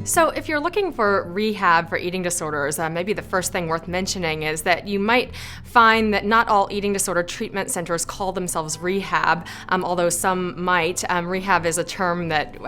So if you're looking for rehab for eating disorders, maybe the first thing worth mentioning is that you might find that not all eating disorder treatment centers call themselves rehab, although some might. Rehab is a term that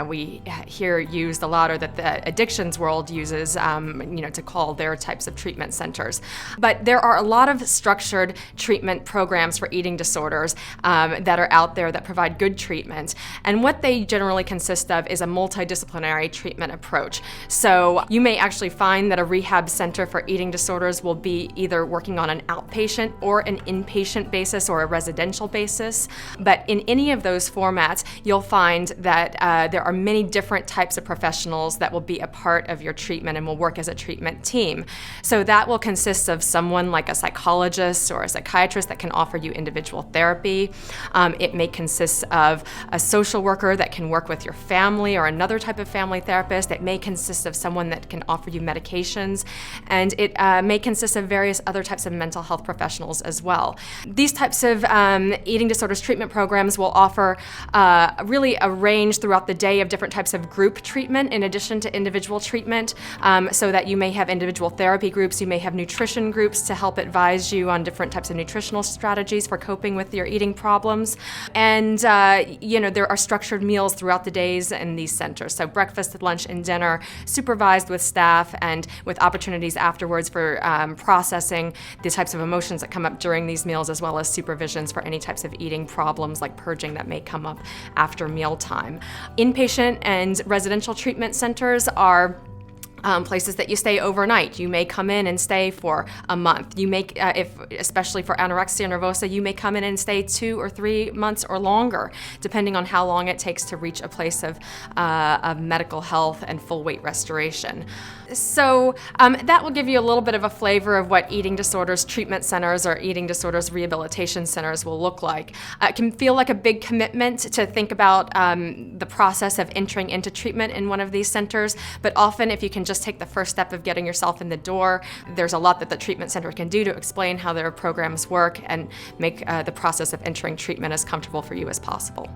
we hear used a lot, or that the addictions world uses to call their types of treatment centers. But there are a lot of structured treatment programs for eating disorders that are out there that provide good treatment. And what they generally consist of is a multidisciplinary treatment approach. So you may actually find that a rehab center for eating disorders will be either working on an outpatient or an inpatient basis or a residential basis. But in any of those formats, you'll find that there are many different types of professionals that will be a part of your treatment and will work as a treatment team. So that will consist of someone like a psychologist or a psychiatrist that can offer you individual therapy. It may consist of a social worker that can work with your family, or another type of family therapist. It may consist of someone that can offer you medications, and it may consist of various other types of mental health professionals as well. These types of eating disorders treatment programs will offer really a range throughout the day of different types of group treatment in addition to individual treatment, so that you may have individual therapy groups, you may have nutrition groups to help advise you on different types of nutritional strategies for coping with your eating problems. And there are structured meals throughout the days in these centers. So breakfast, lunch, and dinner, supervised with staff and with opportunities afterwards for processing the types of emotions that come up during these meals, as well as supervisions for any types of eating problems like purging that may come up after mealtime. Inpatient and residential treatment centers are places that you stay overnight. You may come in and stay for a month. You may, especially for anorexia nervosa, you may come in and stay 2 or 3 months or longer, depending on how long it takes to reach a place of medical health and full weight restoration. So that will give you a little bit of a flavor of what eating disorders treatment centers or eating disorders rehabilitation centers will look like. It can feel like a big commitment to think about the process of entering into treatment in one of these centers, but often if you can just take the first step of getting yourself in the door, there's a lot that the treatment center can do to explain how their programs work and make the process of entering treatment as comfortable for you as possible.